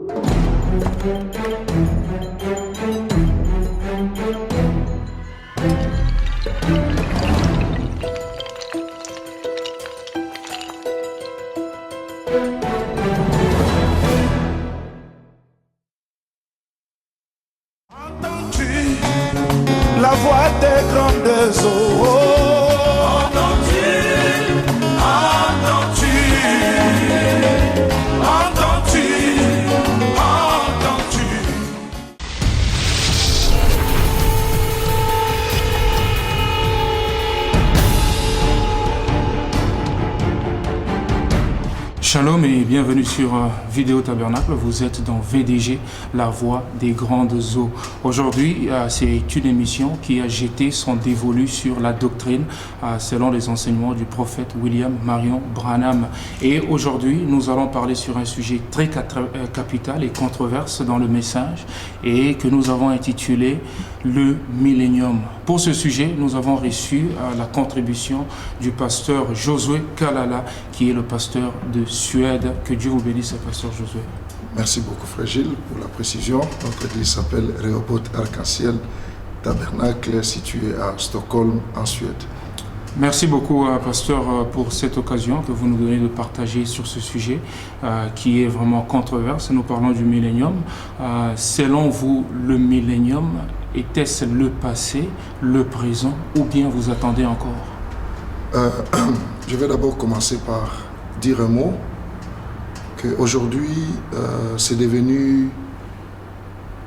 Entends-tu la voix des grandes eaux? Entends-tu, entends-tu, entends-tu, entends-tu? Shalom et bienvenue sur Vidéo Tabernacle. Vous êtes dans VDG, la voix des grandes eaux. Aujourd'hui, c'est une émission qui a jeté son dévolu sur la doctrine selon les enseignements du prophète William Marion Branham. Et aujourd'hui, nous allons parler sur un sujet très capital et controverse dans le message et que nous avons intitulé le millénium. Pour ce sujet, nous avons reçu la contribution du pasteur Josué Kalala, qui est le pasteur de Suède. Que Dieu vous bénisse, pasteur Josué. Merci beaucoup, frère Gilles, pour la précision. Notre église s'appelle Rehoboth Arc-en-Ciel Tabernacle, situé à Stockholm, en Suède. Merci beaucoup, pasteur, pour cette occasion que vous nous donnez de partager sur ce sujet qui est vraiment controverse. Nous parlons du millénium. Selon vous, le millénium, était-ce le passé, le présent, ou bien vous attendez encore? Je vais d'abord commencer par dire un mot, qu'aujourd'hui, c'est devenu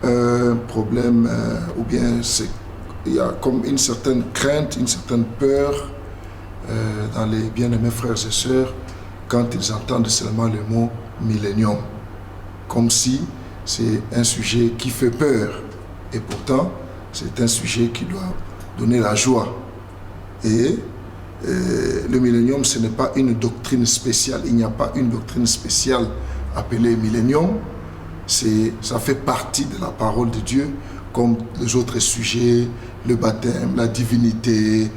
un problème, ou bien il y a comme une certaine crainte, une certaine peur dans les bien-aimés frères et sœurs quand ils entendent seulement le mot millénium, comme si c'est un sujet qui fait peur, et pourtant c'est un sujet qui doit donner la joie. Et le millénium, ce n'est pas une doctrine spéciale, il n'y a pas une doctrine spéciale appelée millénium, ça fait partie de la parole de Dieu, comme les autres sujets, le baptême, la divinité,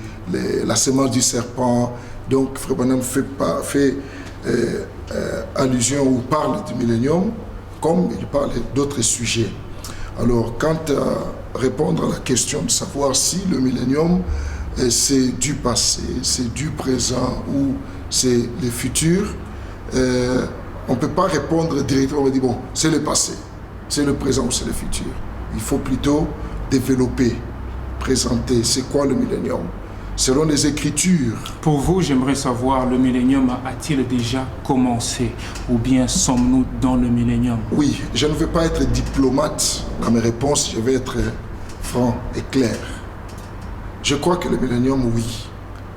la semence du serpent. Donc Frère Branham fait allusion ou parle du millénium comme il parle d'autres sujets. Alors quant à répondre à la question de savoir si le millénium c'est du passé, c'est du présent ou c'est le futur, on ne peut pas répondre directement, on va dire bon, c'est le passé, c'est le présent ou c'est le futur. Il faut plutôt développer, présenter c'est quoi le millénium selon les Écritures. Pour vous, j'aimerais savoir, le millénium a-t-il déjà commencé ou bien sommes-nous dans le millénium? Oui, je ne veux pas être diplomate dans mes réponses, je vais être franc et clair. Je crois que le millénium, oui,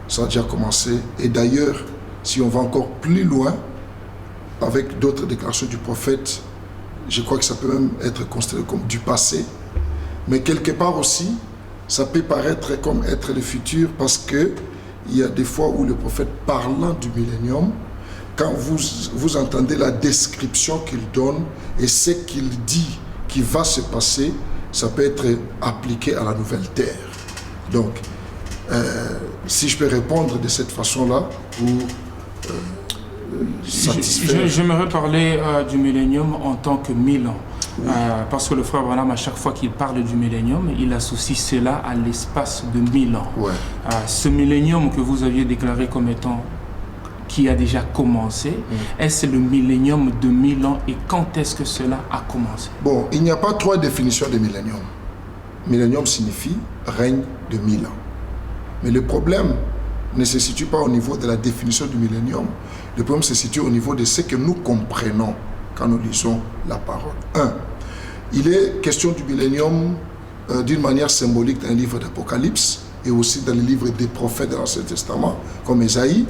ça a déjà commencé. Et d'ailleurs, si on va encore plus loin, avec d'autres déclarations du prophète, je crois que ça peut même être considéré comme du passé. Mais quelque part aussi, ça peut paraître comme être le futur parce qu'il y a des fois où le prophète parlant du millénium, quand vous entendez la description qu'il donne et ce qu'il dit qui va se passer, ça peut être appliqué à la nouvelle terre. Donc, si je peux répondre de cette façon-là pour satisfaire... J'aimerais parler du millénium en tant que 1000 ans. Oui. Parce que le frère Branham, à chaque fois qu'il parle du millénium, il associe cela à l'espace de 1000 ans. Ouais. Ce millénium que vous aviez déclaré comme étant qui a déjà commencé, est-ce le millénium de 1000 ans et quand est-ce que cela a commencé? Bon, il n'y a pas trois définitions de millénium. Millénium signifie règne de 1000 ans. Mais le problème ne se situe pas au niveau de la définition du millénium. Le problème se situe au niveau de ce que nous comprenons quand nous lisons la parole. 1. Il est question du millénium d'une manière symbolique dans le livre d'Apocalypse et aussi dans les livres des prophètes de l'Ancien Testament, comme Ésaïe.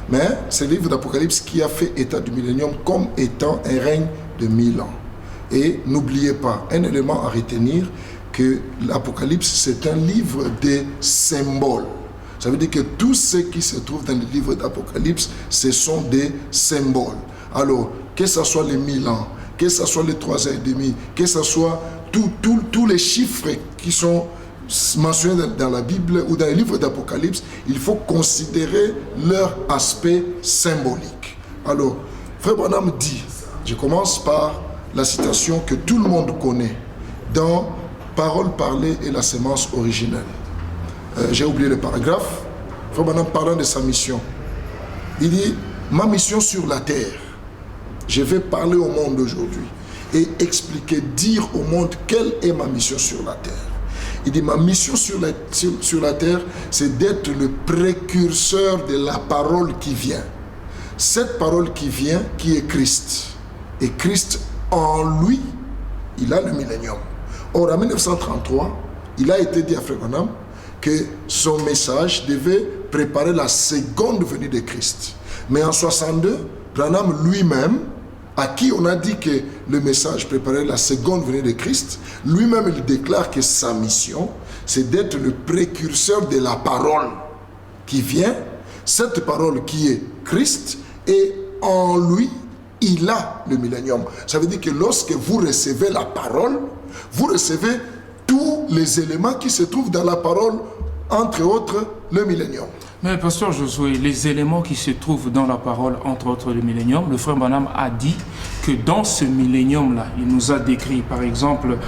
Mais c'est le livre d'Apocalypse qui a fait état du millénium comme étant un règne de 1000 ans. Et n'oubliez pas, un élément à retenir, que l'Apocalypse, c'est un livre de symboles. Ça veut dire que tout ce qui se trouve dans le livre d'Apocalypse, ce sont des symboles. Alors, que ce soit les 1000 ans, que ce soit les 3 ans et demi, que ce soit tous les chiffres qui sont mentionnés dans la Bible ou dans le livre d'Apocalypse, il faut considérer leur aspect symbolique. Alors, Frère Branham dit, je commence par la citation que tout le monde connaît dans Parole parlée et la sémence originelle. J'ai oublié le paragraphe. Frère Branham parlant de sa mission. Il dit, ma mission sur la terre, je vais parler au monde aujourd'hui et expliquer, dire au monde quelle est ma mission sur la terre. Il dit, ma mission sur la terre, c'est d'être le précurseur de la parole qui vient. Cette parole qui vient, qui est Christ. Et Christ, en lui, il a le millénium. Or, en 1933, il a été dit à Frère Branham que son message devait préparer la seconde venue de Christ. Mais en 62, Branham lui-même, à qui on a dit que le message préparait la seconde venue de Christ, lui-même il déclare que sa mission, c'est d'être le précurseur de la parole qui vient, cette parole qui est Christ, et en lui, il a le millénium. Ça veut dire que lorsque vous recevez la parole, vous recevez tous les éléments qui se trouvent dans la parole, entre autres le millénium. Mais pasteur Josué, les éléments qui se trouvent dans la parole, entre autres le millénium, le frère Branham a dit que dans ce millénium-là, il nous a décrit, par exemple,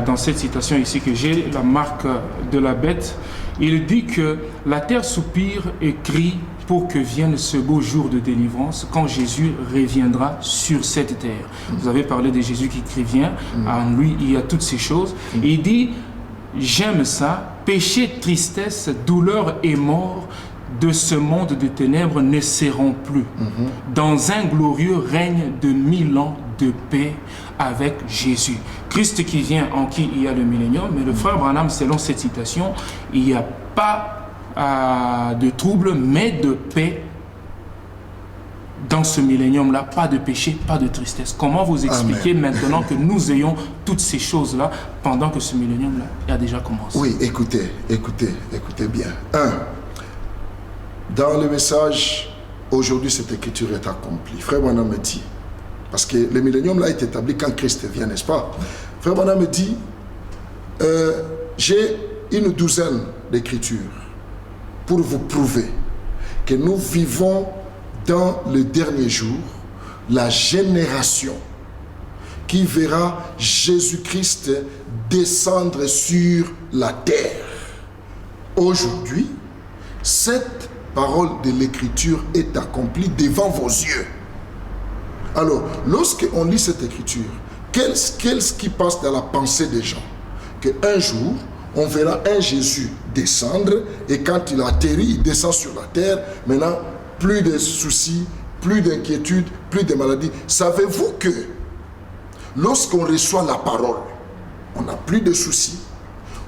dans cette citation ici que j'ai, la marque de la bête, il dit que la terre soupire et crie pour que vienne ce beau jour de délivrance quand Jésus reviendra sur cette terre. Vous avez parlé de Jésus qui vient, en lui il y a toutes ces choses. Et il dit, j'aime ça, péché, tristesse, douleur et mort de ce monde de ténèbres ne seront plus. Dans un glorieux règne de 1000 ans de paix avec Jésus. Christ qui vient, en qui il y a le millénium, mais le frère Branham, selon cette citation, il n'y a pas de trouble, mais de paix dans ce millénium-là, pas de péché, pas de tristesse. Comment vous expliquez maintenant que nous ayons toutes ces choses-là pendant que ce millénium-là a déjà commencé? Oui, écoutez bien. Dans le message, aujourd'hui cette écriture est accomplie. Frère Branham me dit, parce que le millénium-là est établi quand Christ vient, n'est-ce pas? Frère Branham me dit, j'ai une douzaine d'écritures pour vous prouver que nous vivons dans le dernier jour, la génération qui verra Jésus-Christ descendre sur la terre. Aujourd'hui, cette parole de l'écriture est accomplie devant vos yeux. Alors, lorsqu'on lit cette écriture, qu'est-ce qui passe dans la pensée des gens? Qu'un jour, on verra un Jésus descendre et quand il atterrit, il descend sur la terre. Maintenant, plus de soucis, plus d'inquiétudes, plus de maladies. Savez-vous que lorsqu'on reçoit la parole, on n'a plus de soucis,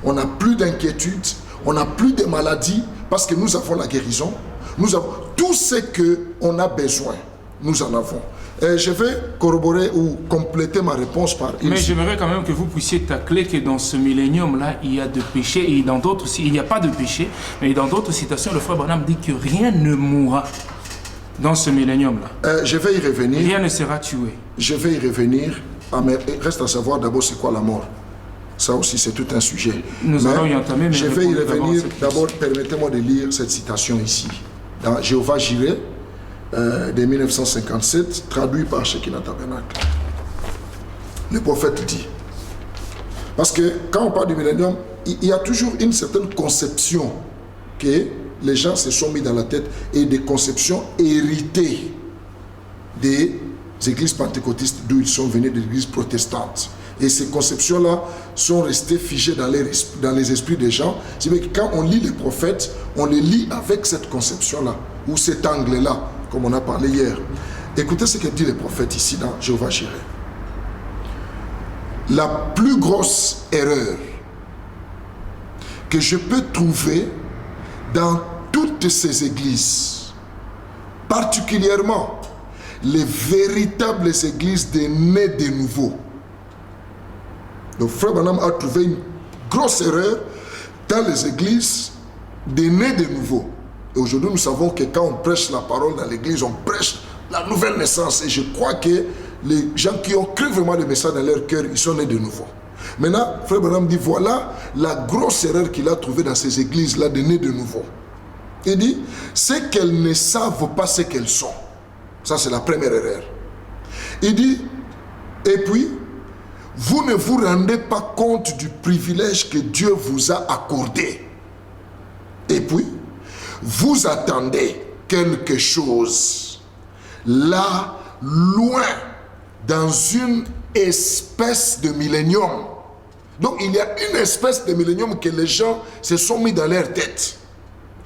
on n'a plus d'inquiétudes, on n'a plus de maladies parce que nous avons la guérison. Nous avons tout ce qu'on a besoin, nous en avons. Je vais corroborer ou compléter ma réponse par une... Mais j'aimerais quand même que vous puissiez tacler que dans ce millénium-là, il y a de péché et dans d'autres, il n'y a pas de péché, mais dans d'autres citations, le frère Branham dit que rien ne mourra dans ce millénium-là. Je vais y revenir. Rien ne sera tué. Je vais y revenir. Mais reste à savoir d'abord c'est quoi la mort. Ça aussi, c'est tout un sujet. Nous allons y entamer, mais je vais y revenir. D'abord, permettez-moi de lire cette citation ici. Dans Jéhovah Jireh, de 1957, traduit par Shekinah Tabernacle. Le prophète dit, parce que quand on parle du millénium, il y a toujours une certaine conception que les gens se sont mis dans la tête et des conceptions héritées des églises pentecôtistes d'où ils sont venus, des églises protestantes. Et ces conceptions-là sont restées figées dans les esprits des gens. C'est-à-dire que quand on lit les prophètes, on les lit avec cette conception-là, ou cet angle-là, comme on a parlé hier. Écoutez ce que dit le prophète ici dans Jéhovah Jireh. La plus grosse erreur que je peux trouver dans toutes ces églises, particulièrement les véritables églises des nés de nouveau. Donc Frère Branham a trouvé une grosse erreur dans les églises des nés de nouveau. Et aujourd'hui, nous savons que quand on prêche la parole dans l'église, on prêche la nouvelle naissance. Et je crois que les gens qui ont cru vraiment le message dans leur cœur, ils sont nés de nouveau. Maintenant, Frère Branham dit, voilà la grosse erreur qu'il a trouvée dans ces églises-là de nés de nouveau. Il dit, c'est qu'elles ne savent pas ce qu'elles sont. Ça, c'est la première erreur. Il dit, et puis, vous ne vous rendez pas compte du privilège que Dieu vous a accordé. Et puis, vous attendez quelque chose là, loin, dans une espèce de millénium. Donc, il y a une espèce de millénium que les gens se sont mis dans leur tête.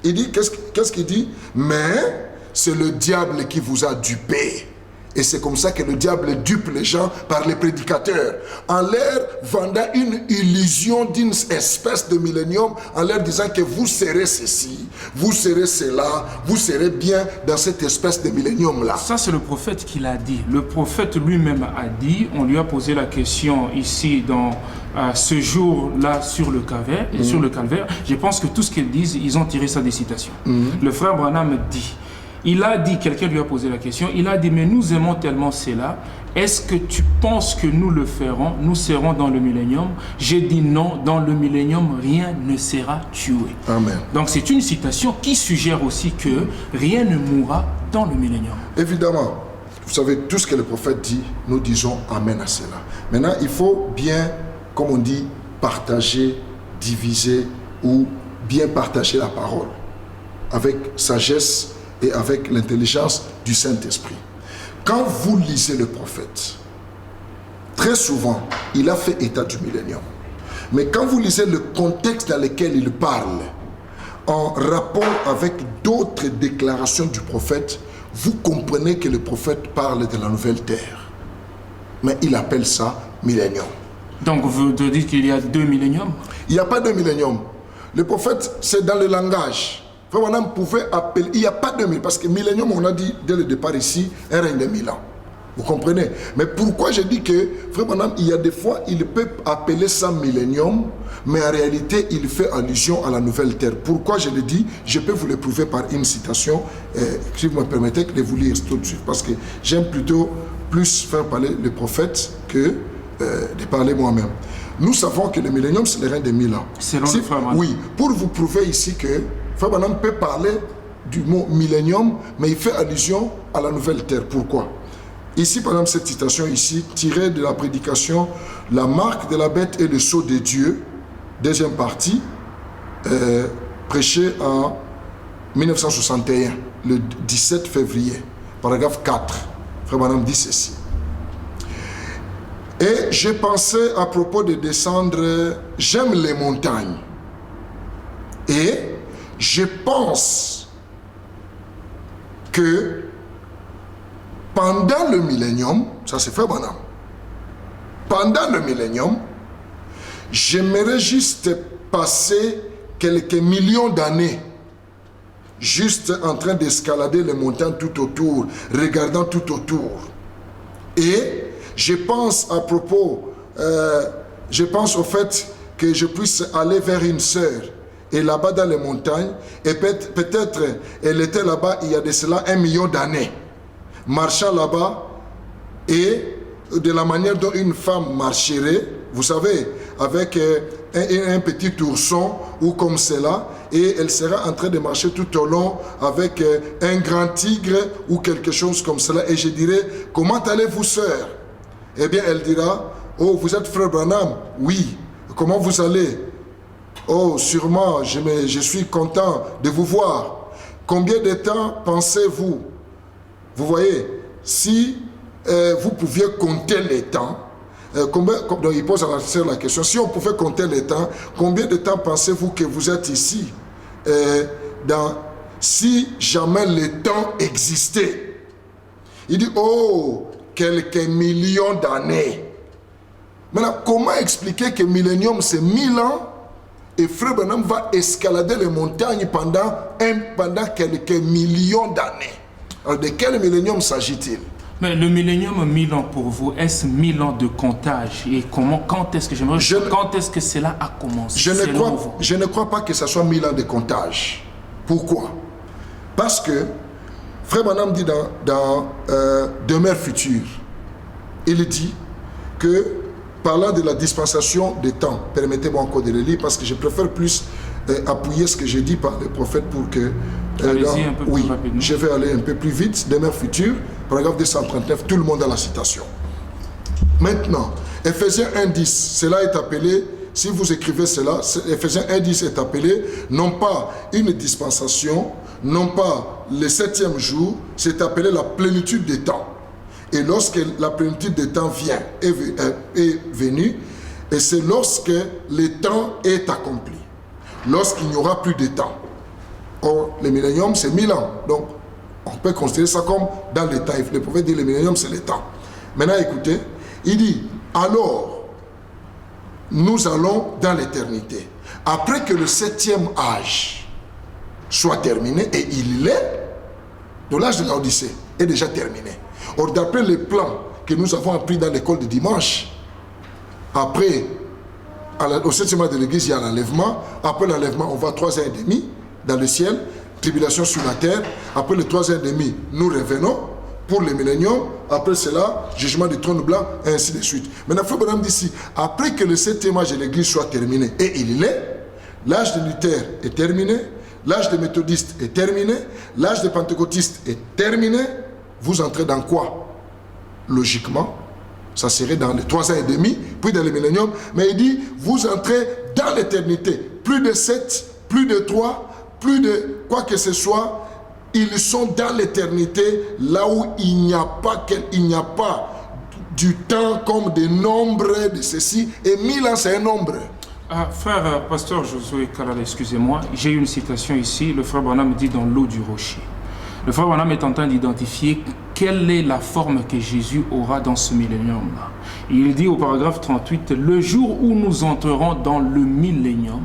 Il dit, qu'est-ce qu'il dit? Mais c'est le diable qui vous a dupé. Et c'est comme ça que le diable dupe les gens par les prédicateurs, en leur vendant une illusion d'une espèce de millénium, en leur disant que vous serez ceci, vous serez cela, vous serez bien dans cette espèce de millénium-là. Ça, c'est le prophète qui l'a dit. Le prophète lui-même a dit, on lui a posé la question ici dans ce jour-là sur le calvaire, sur le calvaire. Je pense que tout ce qu'ils disent, ils ont tiré ça des citations. Le frère Branham dit, il a dit, quelqu'un lui a posé la question, il a dit, mais nous aimons tellement cela, est-ce que tu penses que nous le ferons, nous serons dans le millénium? J'ai dit non, dans le millénium, rien ne sera tué. Amen. Donc c'est une citation qui suggère aussi que rien ne mourra dans le millénium. Évidemment, vous savez, tout ce que le prophète dit, nous disons amen à cela. Maintenant, il faut bien, comme on dit, partager, diviser ou bien partager la parole avec sagesse et avec l'intelligence du Saint-Esprit. Quand vous lisez le prophète, très souvent, il a fait état du millénium. Mais quand vous lisez le contexte dans lequel il parle, en rapport avec d'autres déclarations du prophète, vous comprenez que le prophète parle de la nouvelle terre. Mais il appelle ça millénium. Donc vous dites qu'il y a 2 milléniums? Il n'y a pas de millénium. Le prophète, c'est dans le langage. Frère Branham pouvait appeler, il n'y a pas de millénium, parce que millénium, on a dit dès le départ ici, un règne de 1000 ans. Vous comprenez? Mais pourquoi je dis que, Frère Branham, il y a des fois, il peut appeler ça millénium, mais en réalité, il fait allusion à la nouvelle terre. Pourquoi je le dis? Je peux vous le prouver par une citation, si vous me permettez de vous lire tout de suite, parce que j'aime plutôt plus faire parler le prophète que de parler moi-même. Nous savons que le millénium, c'est le règne de 1000 ans. Selon le Frère Branham. Oui, pour vous prouver ici que Frère Branham peut parler du mot millénium, mais il fait allusion à la nouvelle terre. Pourquoi? Ici, par exemple, cette citation ici, tirée de la prédication « La marque de la bête et le sceau de Dieu », deuxième partie, prêchée en 1961, le 17 février, paragraphe 4. Frère Branham dit ceci. Et j'ai pensé à propos de descendre, j'aime les montagnes. Et je pense que pendant le millénium, ça c'est Frère Branham, pendant le millénium, j'aimerais juste passer quelques millions d'années juste en train d'escalader les montagnes tout autour, regardant tout autour. Et je pense à propos, je pense au fait que je puisse aller vers une sœur, et là-bas dans les montagnes, et peut-être elle était là-bas il y a de cela 1 million d'années, marchant là-bas, et de la manière dont une femme marcherait, vous savez, avec un petit ourson ou comme cela, et elle sera en train de marcher tout au long avec un grand tigre ou quelque chose comme cela, et je dirais, comment allez-vous, sœur? Eh bien, elle dira, oh, vous êtes Frère Branham? Oui. Comment vous allez? Oh, sûrement, je suis content de vous voir. Combien de temps pensez-vous? Vous voyez, si vous pouviez compter les temps, donc il pose à la sœur la question, si on pouvait compter les temps, combien de temps pensez-vous que vous êtes ici? Si jamais le temps existait. Il dit, oh, quelques millions d'années. Maintenant, comment expliquer que millénium c'est 1000 ans et Frère Branham va escalader les montagnes pendant quelques millions d'années? Alors, de quel millénium s'agit-il? Mais le millénium 1000 ans pour vous, est-ce 1000 ans de comptage? Et quand est-ce que cela a commencé? Je ne crois pas que ce soit 1000 ans de comptage. Pourquoi? Parce que Frère Branham dit dans Demeure future, il dit que, parlant de la dispensation des temps, permettez-moi encore de le lire parce que je préfère plus appuyer ce que j'ai dit par le prophète pour que... Allez-y un peu plus rapidement. Je vais aller un peu plus vite. Demeure future, paragraphe 239, tout le monde a la citation. Maintenant, Ephésiens 1.10, cela est appelé, si vous écrivez cela, Ephésiens 1.10 est appelé, non pas une dispensation, non pas le 7e jour, c'est appelé la plénitude des temps. Et lorsque la plénitude des temps vient, est venue, et c'est lorsque le temps est accompli, lorsqu'il n'y aura plus de temps. Or, le millénium, c'est 1000 ans. Donc, on peut considérer ça comme dans le temps. Le prophète dit le millénium, c'est le temps. Maintenant, écoutez, il dit, alors, nous allons dans l'éternité. Après que le 7e âge soit terminé, et il l'est, donc l'âge de l'Odyssée est déjà terminé. Or, d'après les plans que nous avons appris dans l'école de dimanche, après, au 7e âge de l'église, il y a l'enlèvement. Après l'enlèvement, on va 3 ans et demi dans le ciel, tribulation sur la terre. Après le 3 ans et demi, nous revenons pour le millénium. Après cela, jugement du trône blanc, et ainsi de suite. Maintenant, Frère Branham dit ici, après que le 7e âge de l'église soit terminé, et il l'est, l'âge de Luther est terminé, l'âge des méthodistes est terminé, l'âge des pentecôtistes est terminé. Vous entrez dans quoi? Logiquement, ça serait dans les 3 ans et demi, puis dans le millénium. Mais il dit, vous entrez dans l'éternité. Plus de 7, plus de 3, plus de quoi que ce soit, ils sont dans l'éternité, là où il n'y a pas du temps comme des nombres de ceci, et 1000 ans c'est un nombre. Frère pasteur Josué Kalala, excusez-moi, j'ai une citation ici, le frère Branham dit dans l'eau du rocher. Le frère Branham est en train d'identifier quelle est la forme que Jésus aura dans ce millénium-là. Il dit au paragraphe 38, le jour où nous entrerons dans le millénium,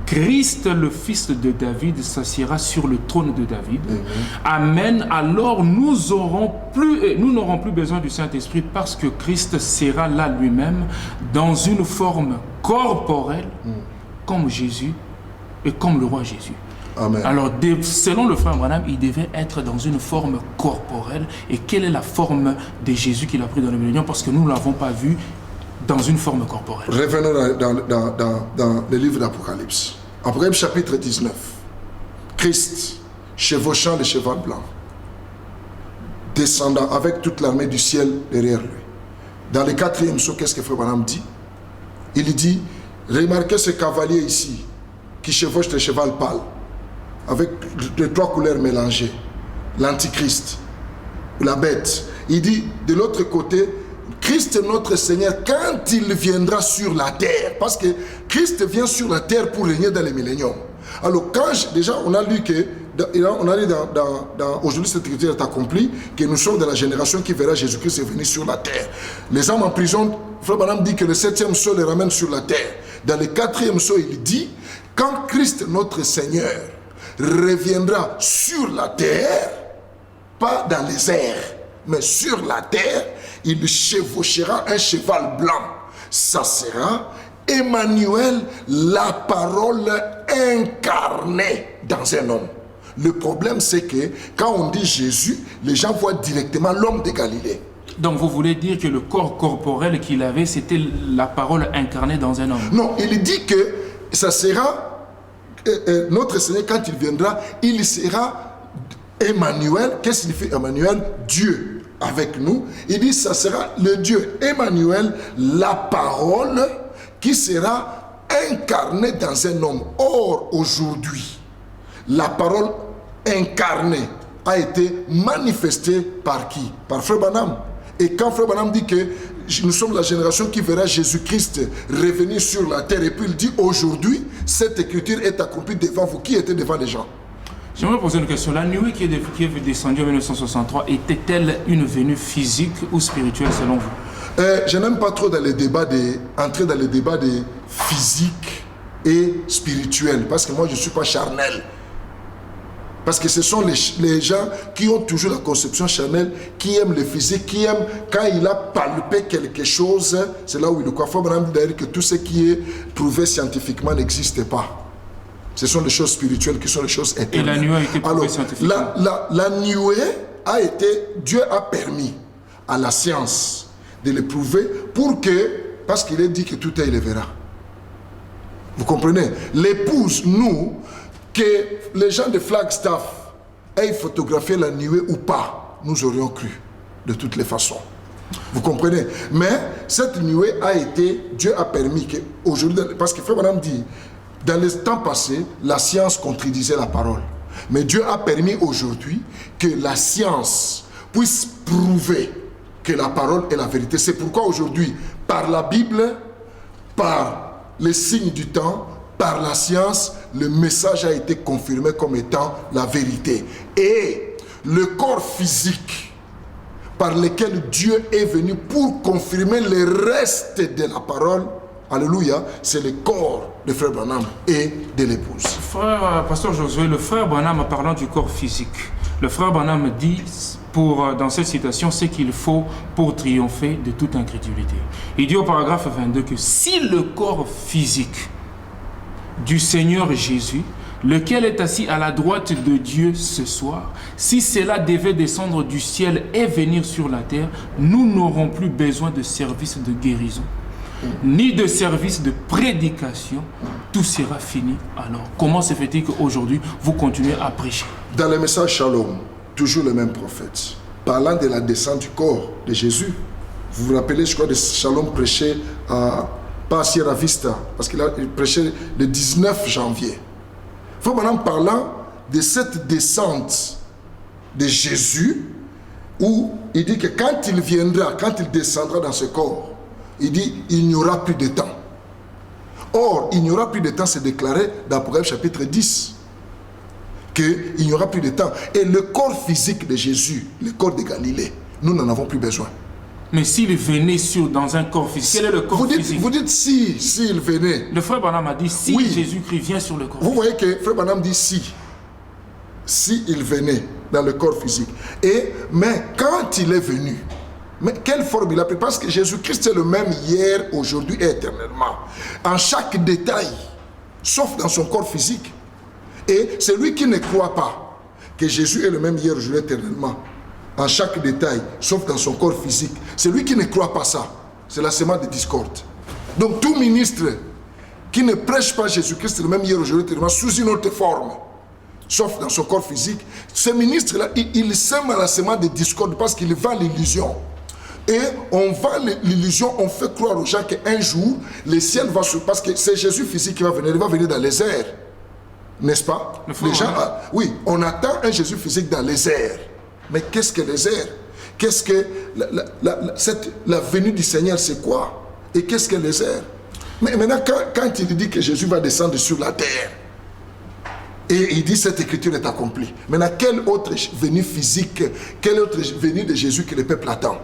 Christ, le fils de David, s'assiera sur le trône de David. Amen. Alors nous n'aurons plus besoin du Saint-Esprit parce que Christ sera là lui-même dans une forme corporelle comme Jésus et comme le roi Jésus. Amen. Alors, selon le frère Branham, il devait être dans une forme corporelle. Et quelle est la forme de Jésus qu'il a pris dans le millénium? Parce que nous ne l'avons pas vu dans une forme corporelle. Revenons dans le livre d'Apocalypse. Apocalypse chapitre 19. Christ, chevauchant le cheval blanc, descendant avec toute l'armée du ciel derrière lui. Dans le 4e saut, qu'est-ce que frère Branham dit? Il dit, remarquez ce cavalier ici, qui chevauche le cheval pâle, avec les 3 couleurs mélangées, l'antichrist, la bête. Il dit, de l'autre côté, Christ notre Seigneur, quand il viendra sur la terre, parce que Christ vient sur la terre pour régner dans les milléniums. Alors, déjà, on a lu que, aujourd'hui cette écriture est accomplie, que nous sommes de la génération qui verra Jésus-Christ venir sur la terre. Les hommes en prison, Frère Branham dit que le 7e saut les ramène sur la terre. Dans le 4e saut, il dit, quand Christ notre Seigneur reviendra sur la terre, pas dans les airs, mais sur la terre, il chevauchera un cheval blanc. Ça sera Emmanuel, la parole incarnée dans un homme. Le problème, c'est que quand on dit Jésus, les gens voient directement l'homme de Galilée. Donc vous voulez dire que le corps corporel qu'il avait, c'était la parole incarnée dans un homme? Non, il dit que ça sera notre Seigneur, quand il viendra, il sera Emmanuel. Qu'est-ce que signifie Emmanuel? Dieu avec nous. Il dit ça sera le Dieu Emmanuel, la parole qui sera incarnée dans un homme. Or, aujourd'hui, la parole incarnée a été manifestée par qui? Par Frère Branham. Et quand Frère Branham dit que nous sommes la génération qui verra Jésus-Christ revenir sur la terre, et puis il dit aujourd'hui, cette écriture est accomplie devant vous. Qui était devant les gens? J'aimerais poser une question. La nuée qui est descendue en 1963, était-elle une venue physique ou spirituelle selon vous? Je n'aime pas trop entrer dans les débats de physique et spirituel, parce que moi je ne suis pas charnel. Parce que ce sont les gens qui ont toujours la conception charnelle, qui aiment le physique, qui aiment quand il a palpé quelque chose, c'est là où il croit. Frère Branham dit d'ailleurs que tout ce qui est prouvé scientifiquement n'existe pas. Ce sont les choses spirituelles qui sont les choses éternelles. Et la nuée a été prouvée scientifiquement. La nuée a été, Dieu a permis à la science de le prouver parce qu'il est dit que tout est, il le verra. Vous comprenez? L'épouse, nous, que les gens de Flagstaff aient photographié la nuée ou pas, nous aurions cru, de toutes les façons. Vous comprenez? Mais cette nuée a été, Dieu a permis qu'aujourd'hui, parce que Frère Branham dit, dans les temps passés, la science contredisait la parole. Mais Dieu a permis aujourd'hui que la science puisse prouver que la parole est la vérité. C'est pourquoi aujourd'hui, par la Bible, par les signes du temps, par la science, le message a été confirmé comme étant la vérité. Et le corps physique par lequel Dieu est venu pour confirmer le reste de la parole, alléluia, c'est le corps de Frère Branham et de l'épouse. Frère, Pasteur Josué, le Frère Branham, parlant du corps physique, le Frère Branham dit, dans cette citation, ce qu'il faut pour triompher de toute incrédulité. Il dit au paragraphe 22 que si le corps physique du Seigneur Jésus, lequel est assis à la droite de Dieu ce soir, si cela devait descendre du ciel et venir sur la terre, nous n'aurons plus besoin de service de guérison, ni de service de prédication, tout sera fini. Alors, comment se fait-il qu'aujourd'hui, vous continuez à prêcher? Dans le message Shalom, toujours le même prophète, parlant de la descente du corps de Jésus, vous vous rappelez, je crois, de Shalom prêché pas à Sierra Vista, parce qu'il prêchait le 19 janvier. Frère Branham parlant de cette descente de Jésus, où il dit que quand il viendra, quand il descendra dans ce corps, il dit il n'y aura plus de temps. Or, il n'y aura plus de temps, c'est déclaré dans Apocalypse chapitre 10, qu'il n'y aura plus de temps. Et le corps physique de Jésus, le corps de Galilée, nous n'en avons plus besoin. Mais s'il venait dans un corps physique, quel est le corps physique? Vous dites s'il venait. Le Frère Branham a dit si oui. Jésus-Christ vient sur le corps physique. Vous voyez que Frère Branham dit si il venait dans le corps physique. Mais quand il est venu, mais quelle forme il a pris? Parce que Jésus-Christ est le même hier, aujourd'hui et éternellement. En chaque détail, sauf dans son corps physique. Et celui qui ne croit pas que Jésus est le même hier, aujourd'hui et éternellement, en chaque détail, sauf dans son corps physique, celui qui ne croit pas ça, c'est la semence de discorde. Donc tout ministre qui ne prêche pas Jésus-Christ le même hier, aujourd'hui, éternellement, sous une autre forme, sauf dans son corps physique, ce ministre-là, il sème à la semence de discorde parce qu'il vend l'illusion. Et on vend l'illusion, on fait croire aux gens qu'un jour, le ciel va se... Parce que c'est Jésus physique qui va venir, il va venir dans les airs. N'est-ce pas? Les gens, oui, on attend un Jésus physique dans les airs. Mais qu'est-ce que les airs? Qu'est-ce que la venue du Seigneur, c'est quoi? Et qu'est-ce que les airs? Mais maintenant, quand il dit que Jésus va descendre sur la terre, et il dit cette écriture est accomplie. Maintenant, quelle autre venue physique, quelle autre venue de Jésus que le peuple attend?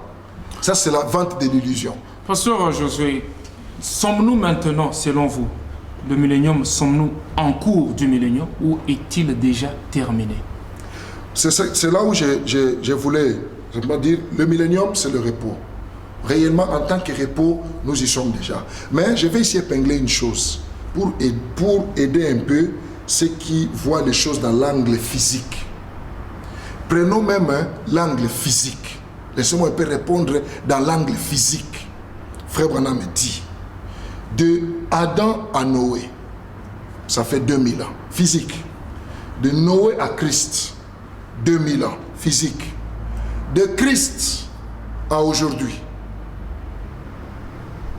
Ça, c'est la vente de l'illusion. Pasteur Josué, sommes-nous maintenant, selon vous, le millénium, sommes-nous en cours du millénium ou est-il déjà terminé? C'est là où je voulais dire, le millénium, c'est le repos. Réellement, en tant que repos, nous y sommes déjà. Mais je vais ici épingler une chose, pour aider un peu ceux qui voient les choses dans l'angle physique. Prenons même l'angle physique. Laissez-moi un peu répondre dans l'angle physique. Frère Branham dit, de Adam à Noé, ça fait 2000 ans, physique. De Noé à Christ, 2000 ans, physique. De Christ à aujourd'hui,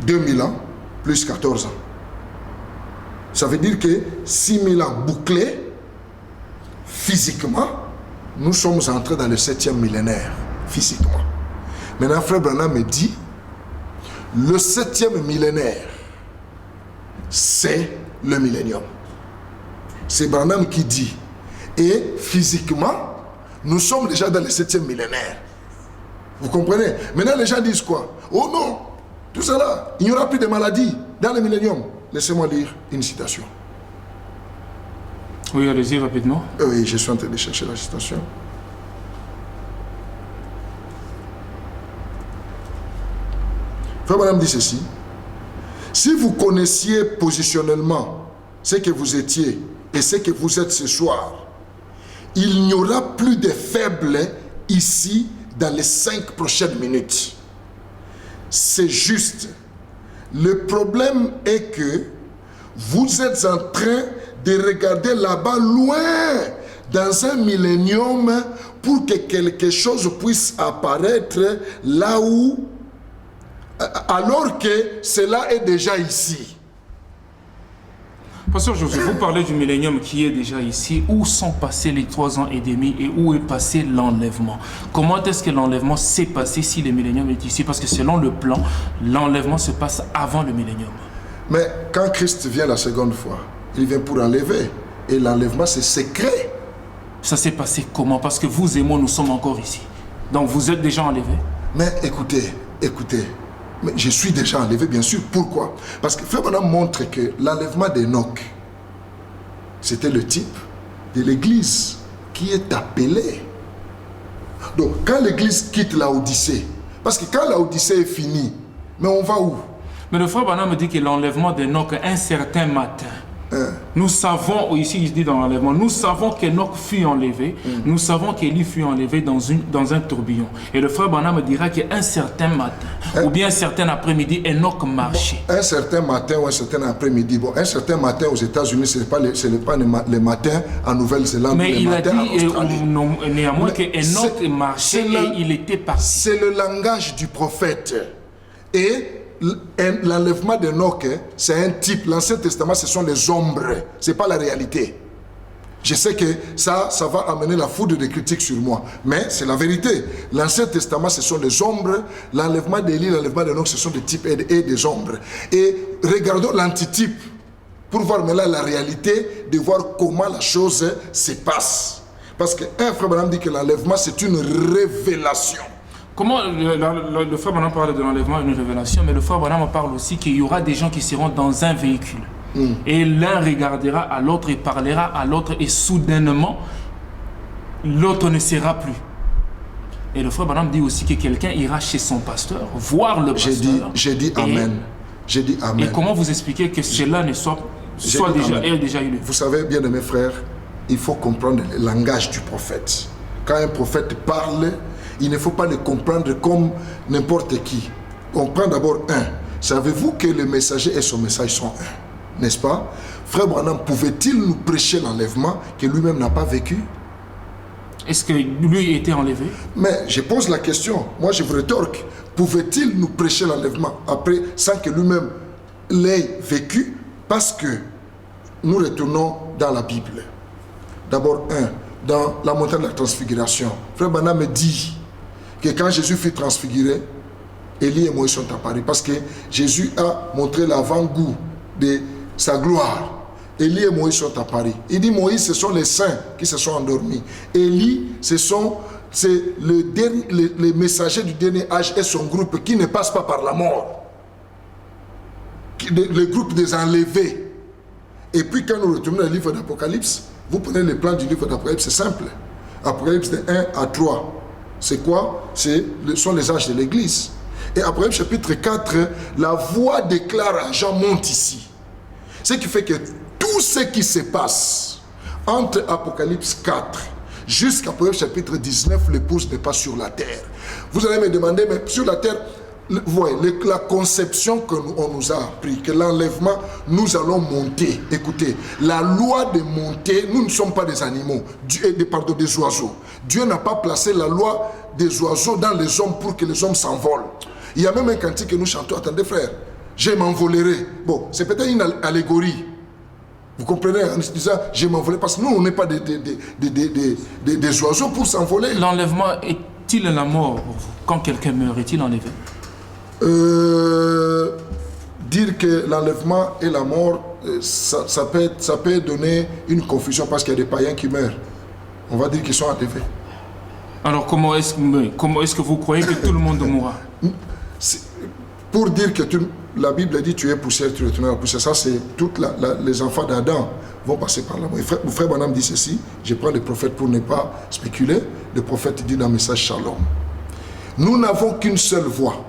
2000 ans, plus 14 ans. Ça veut dire que 6000 ans bouclés, physiquement, nous sommes entrés dans le 7e millénaire, physiquement. Maintenant, Frère Branham me dit, le 7e millénaire, c'est le millénium. C'est Branham qui dit. Et physiquement, nous sommes déjà dans le 7e millénaire. Vous comprenez? Maintenant, les gens disent quoi? Oh non, tout ça là, il n'y aura plus de maladies dans le millénium. Laissez-moi lire une citation. Oui, allez-y rapidement. Oui, je suis en train de chercher la citation. Frère Branham dit ceci. Si vous connaissiez positionnellement ce que vous étiez et ce que vous êtes ce soir, il n'y aura plus de faibles ici dans les 5 prochaines minutes. C'est juste. Le problème est que vous êtes en train de regarder là-bas loin dans un millénium pour que quelque chose puisse apparaître là où alors que cela est déjà ici. Pasteur Joseph, vous parlez du millénium qui est déjà ici. Où sont passés les 3 ans et demi et où est passé l'enlèvement? Comment est-ce que l'enlèvement s'est passé si le millénium est ici? Parce que selon le plan, l'enlèvement se passe avant le millénium. Mais quand Christ vient la seconde fois, il vient pour enlever. Et l'enlèvement, c'est secret. Ça s'est passé comment? Parce que vous et moi, nous sommes encore ici. Donc vous êtes déjà enlevés? Mais écoutez, mais je suis déjà enlevé, bien sûr. Pourquoi? Parce que Frère Branham montre que l'enlèvement d'Enoch, c'était le type de l'église qui est appelée. Donc, quand l'église quitte la Odyssée, parce que quand la Odyssée est finie, mais on va où? Mais le frère Branham me dit que l'enlèvement d'Enoch, un certain matin, nous savons, ici il dit dans l'enlèvement, nous savons qu'Enoch fut enlevé, nous savons qu'Élie fut enlevé dans un tourbillon. Et le frère Branham me dira qu'un certain matin, ou bien un certain après-midi, Enoch marchait. Un certain matin ou un certain après-midi. Bon, un certain matin aux États-Unis, ce n'est pas le matin en Nouvelle-Zélande. Mais il a dit néanmoins qu'Enoch marchait et il était parti. C'est le langage du prophète. Et l'enlèvement d'Enoch, c'est un type. L'Ancien Testament, ce sont les ombres. Ce n'est pas la réalité. Je sais que ça va amener la foudre de critiques sur moi. Mais c'est la vérité. L'Ancien Testament, ce sont des ombres. L'enlèvement d'Élie, l'enlèvement d'Enoch, ce sont des types et des ombres. Et regardons l'antitype pour voir maintenant la réalité, de voir comment la chose se passe. Parce qu'un frère Branham dit que l'enlèvement, c'est une révélation. Comment le frère Branham parle de l'enlèvement, une révélation, mais le frère Branham parle aussi qu'il y aura des gens qui seront dans un véhicule. Et l'un regardera à l'autre et parlera à l'autre et soudainement, l'autre ne sera plus. Et le frère Branham dit aussi que quelqu'un ira chez son pasteur, voir le pasteur. J'ai dit Amen. J'ai dit Amen. Et comment vous expliquez que cela ne soit déjà eu lieu? Vous savez, bien aimés frères, il faut comprendre le langage du prophète. Quand un prophète parle, il ne faut pas le comprendre comme n'importe qui. On prend d'abord un. Savez-vous que le messager et son message sont un? N'est-ce pas? Frère Branham, pouvait-il nous prêcher l'enlèvement que lui-même n'a pas vécu? Est-ce que lui était enlevé? Mais je pose la question. Moi, je vous rétorque. Pouvait-il nous prêcher l'enlèvement après, sans que lui-même l'ait vécu? Parce que nous retournons dans la Bible. D'abord, dans la montagne de la transfiguration. Frère Branham me dit que quand Jésus fut transfiguré, Élie et Moïse sont apparus. Parce que Jésus a montré l'avant-goût de sa gloire. Élie et Moïse sont apparus. Il dit Moïse, ce sont les saints qui se sont endormis. Élie, c'est le messager du dernier âge et son groupe qui ne passe pas par la mort. Le groupe des enlevés. Et puis quand nous retournons dans le livre d'Apocalypse, vous prenez le plan du livre d'Apocalypse, c'est simple. Apocalypse de 1 à 3. C'est quoi? Ce sont les âges de l'Église. Et Apocalypse chapitre 4, la voix déclare à Jean monte ici. Ce qui fait que tout ce qui se passe entre Apocalypse 4 jusqu'à Apocalypse chapitre 19, l'épouse n'est pas sur la terre. Vous allez me demander, mais sur la terre, vous voyez, la conception qu'on nous a appris, que l'enlèvement, nous allons monter. Écoutez, la loi de monter, nous ne sommes pas des animaux, des oiseaux. Dieu n'a pas placé la loi des oiseaux dans les hommes pour que les hommes s'envolent. Il y a même un cantique que nous chantons, attendez frère, je m'envolerai. Bon, c'est peut-être une allégorie. Vous comprenez, en disant je m'envolerai, parce que nous, on n'est pas des oiseaux pour s'envoler. L'enlèvement est-il la mort pour vous? Quand quelqu'un meurt, est-il enlevé? Dire que l'enlèvement et la mort, ça peut donner une confusion parce qu'il y a des païens qui meurent. On va dire qu'ils sont enlevés. Alors comment est-ce que vous croyez que tout le monde mourra? Pour dire que la Bible dit tu es poussière, tu retourneras à la poussière. Ça, c'est les enfants d'Adam vont passer par là. Mon frère Branham dit ceci, je prends les prophètes pour ne pas spéculer. Le prophète dit dans le message Shalom. Nous n'avons qu'une seule voie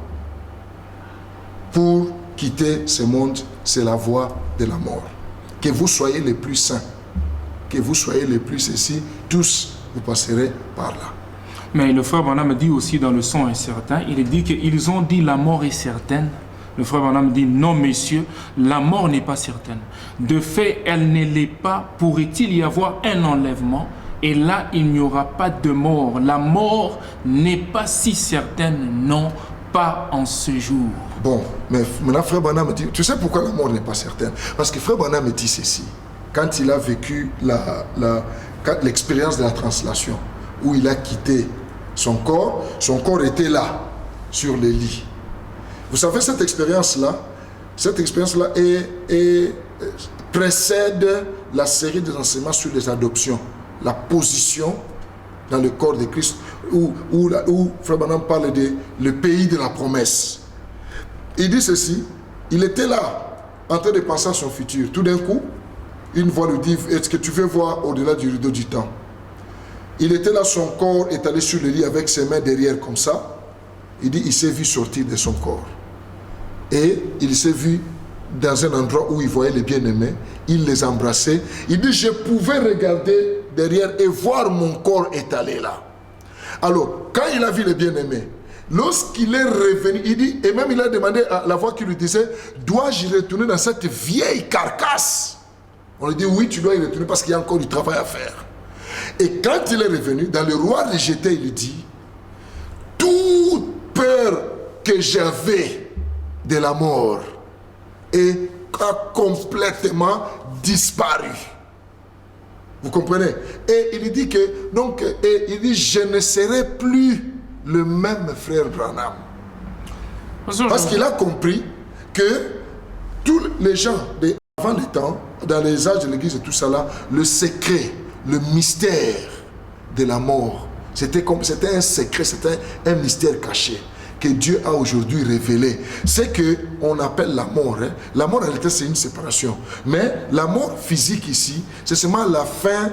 pour quitter ce monde, c'est la voie de la mort. Que vous soyez les plus saints, que vous soyez les plus ceci, tous vous passerez par là. Mais le frère Branham dit aussi dans le son incertain, il dit qu'ils ont dit la mort est certaine. Le frère Branham dit non messieurs, la mort n'est pas certaine. De fait, elle ne l'est pas. Pourrait-il y avoir un enlèvement? Et là, il n'y aura pas de mort. La mort n'est pas si certaine, non, pas en ce jour. Bon, mais maintenant Frère Branham me dit, tu sais pourquoi la mort n'est pas certaine? Parce que Frère Branham me dit ceci, quand il a vécu l'expérience de la translation, où il a quitté son corps était là, sur le lit. Vous savez, cette expérience-là précède la série des enseignements sur les adoptions, la position dans le corps de Christ, où Frère Branham parle de le pays de la promesse. Il dit ceci, il était là, en train de penser à son futur. Tout d'un coup, une voix lui dit, est-ce que tu veux voir au-delà du rideau du temps? Il était là, son corps est allé sur le lit avec ses mains derrière comme ça. Il dit, il s'est vu sortir de son corps. Et il s'est vu dans un endroit où il voyait les bien-aimés. Il les embrassait. Il dit, je pouvais regarder derrière et voir mon corps étalé là. Alors, quand il a vu les bien-aimés, lorsqu'il est revenu, il dit, et même il a demandé à la voix qui lui disait, dois-je retourner dans cette vieille carcasse? On lui dit, oui, tu dois y retourner parce qu'il y a encore du travail à faire. Et quand il est revenu, dans le roi rejeté, il dit, toute peur que j'avais de la mort a complètement disparu. Vous comprenez? Et il dit que, donc, il dit, je ne serai plus le même frère Branham. Parce qu'il a compris que tous les gens avant le temps, dans les âges de l'église et tout ça là, le secret, le mystère de la mort, c'était un secret, c'était un mystère caché que Dieu a aujourd'hui révélé. C'est que on appelle la mort. Hein. La mort en réalité c'est une séparation. Mais la mort physique ici, c'est seulement la fin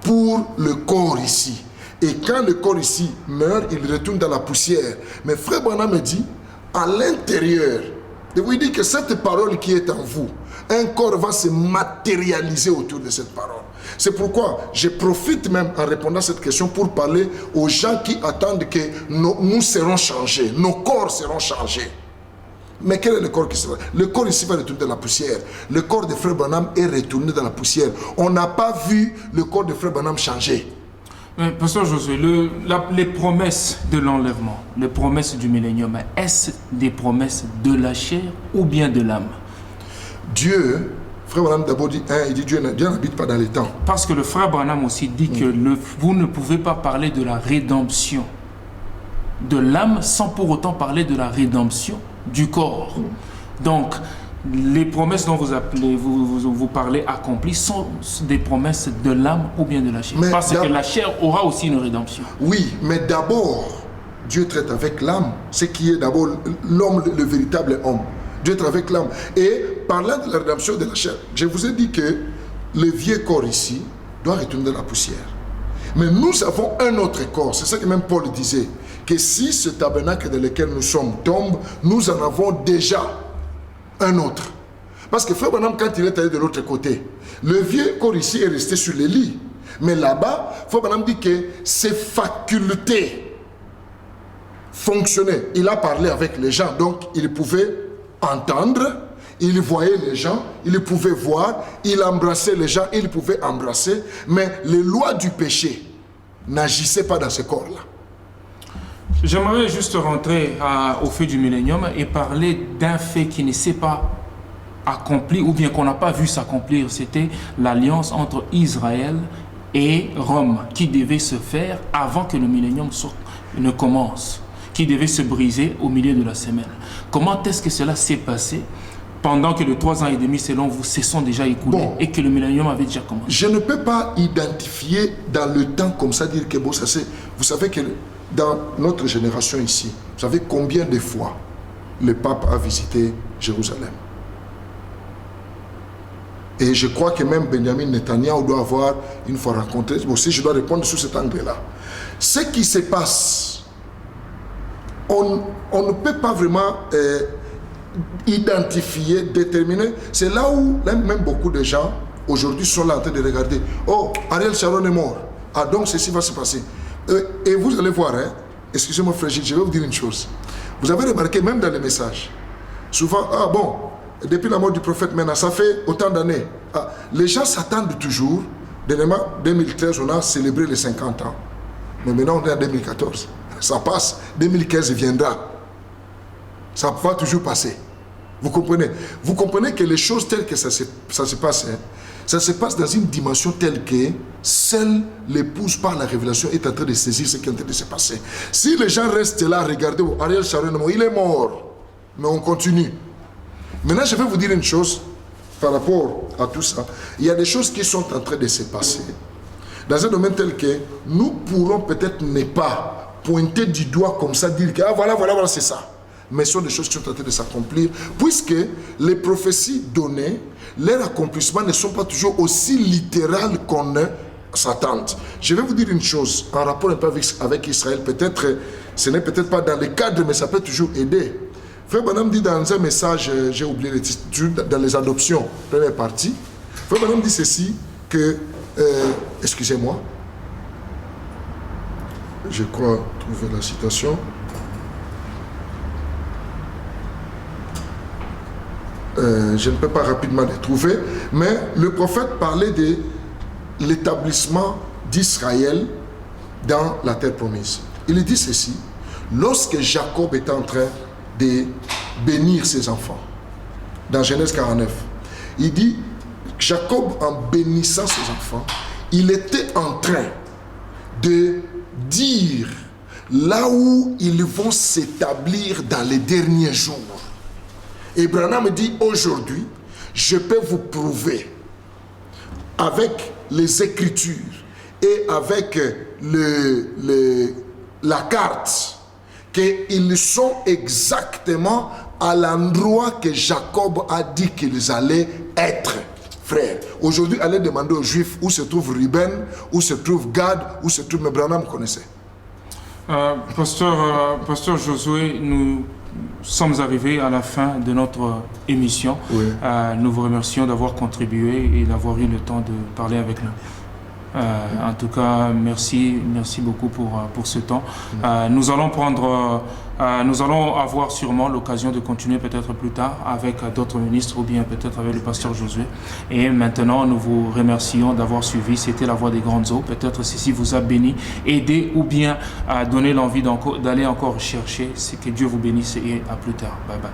pour le corps ici. Et quand le corps ici meurt, il retourne dans la poussière. Mais Frère Branham me dit, à l'intérieur, je vous dis que cette parole qui est en vous, un corps va se matérialiser autour de cette parole. C'est pourquoi je profite même en répondant à cette question pour parler aux gens qui attendent que nous serons changés, nos corps seront changés. Mais quel est le corps qui sera? Le corps ici va retourner dans la poussière. Le corps de Frère Branham est retourné dans la poussière. On n'a pas vu le corps de Frère Branham changer. Mais, Pasteur Josué, les promesses de l'enlèvement, les promesses du millénium, est-ce des promesses de la chair ou bien de l'âme? Dieu, Frère Branham d'abord dit, il dit Dieu n'habite pas dans les temps. Parce que le Frère Branham aussi dit que vous ne pouvez pas parler de la rédemption de l'âme sans pour autant parler de la rédemption du corps. Donc, les promesses dont vous parlez accomplies sont des promesses de l'âme ou bien de la chair. Parce que la chair aura aussi une rédemption. Oui, mais d'abord, Dieu traite avec l'âme, ce qui est d'abord l'homme, le véritable homme. Dieu traite avec l'âme. Et parlant de la rédemption de la chair, je vous ai dit que le vieux corps ici doit retourner dans la poussière. Mais nous avons un autre corps. C'est ça que même Paul disait, que si ce tabernacle dans lequel nous sommes tombe, nous en avons déjà un autre. Parce que Frère Branham, quand il est allé de l'autre côté, le vieux corps ici est resté sur le lit. Mais là-bas, Frère Branham dit que ses facultés fonctionnaient. Il a parlé avec les gens, donc il pouvait entendre, il voyait les gens, il pouvait voir, il embrassait les gens, il pouvait embrasser, mais les lois du péché n'agissaient pas dans ce corps-là. J'aimerais juste rentrer au feu du millénium et parler d'un fait qui ne s'est pas accompli ou bien qu'on n'a pas vu s'accomplir. C'était l'alliance entre Israël et Rome qui devait se faire avant que le millénium ne commence, qui devait se briser au milieu de la semaine. Comment est-ce que cela s'est passé pendant que les 3 ans et demi, selon vous, se sont déjà écoulés et que le millénium avait déjà commencé? Je ne peux pas identifier dans le temps comme ça, dire que bon, ça c'est... Vous savez que dans notre génération ici, vous savez combien de fois le pape a visité Jérusalem? Et je crois que même Benjamin Netanyahu doit avoir une fois rencontré. Bon, si je dois répondre sous cet angle-là. Ce qui se passe, on ne peut pas vraiment identifier, déterminer. C'est là où même beaucoup de gens aujourd'hui sont là en train de regarder. Oh, Ariel Sharon est mort. Ah, donc ceci va se passer. Et vous allez voir, hein, excusez-moi frère Gilles, je vais vous dire une chose. Vous avez remarqué même dans les messages, souvent, ah bon, depuis la mort du prophète maintenant, ça fait autant d'années. Ah, les gens s'attendent toujours. Dernièrement, 2013, on a célébré les 50 ans. Mais maintenant, on est en 2014. Ça passe, 2015 viendra. Ça va toujours passer. Vous comprenez? Vous comprenez que les choses telles que ça se passe, hein, ça se passe dans une dimension telle que seule l'épouse par la révélation est en train de saisir ce qui est en train de se passer. Si les gens restent là, regardez, Ariel Sharon, il est mort. Mais on continue. Maintenant, je vais vous dire une chose par rapport à tout ça. Il y a des choses qui sont en train de se passer dans un domaine tel que nous pourrons peut-être ne pas pointer du doigt comme ça, dire que ah, voilà, c'est ça. Mais ce sont des choses qui sont en train de s'accomplir, puisque les prophéties données, leurs accomplissements ne sont pas toujours aussi littérales qu'on s'attend. Je vais vous dire une chose, en rapport un peu avec Israël, peut-être, ce n'est peut-être pas dans le cadre, mais ça peut toujours aider. Frère Branham dit dans un message, j'ai oublié le titre, dans les adoptions, première partie, Frère Branham dit ceci, que, excusez-moi, je crois trouver la citation. Je ne peux pas rapidement les trouver, mais le prophète parlait de l'établissement d'Israël dans la terre promise. Il dit ceci, lorsque Jacob était en train de bénir ses enfants, dans Genèse 49, il dit, Jacob en bénissant ses enfants, il était en train de dire là où ils vont s'établir dans les derniers jours. Et Branham dit aujourd'hui, je peux vous prouver avec les Écritures et avec la carte qu'ils sont exactement à l'endroit que Jacob a dit qu'ils allaient être, frères. Aujourd'hui, allez demander aux Juifs où se trouve Ruben, où se trouve Gad, où se trouve... Mais Branham connaissait. Pasteur Josué, nous sommes arrivés à la fin de notre émission. Oui. Nous vous remercions d'avoir contribué et d'avoir eu le temps de parler avec nous. En tout cas, merci beaucoup pour ce temps. Nous allons avoir sûrement l'occasion de continuer peut-être plus tard avec d'autres ministres ou bien peut-être avec le pasteur Josué. Et maintenant, nous vous remercions d'avoir suivi. C'était La Voix des Grandes Eaux. Peut-être ceci vous a béni, aidé ou bien donné l'envie d'aller encore chercher. C'est que Dieu vous bénisse et à plus tard. Bye bye.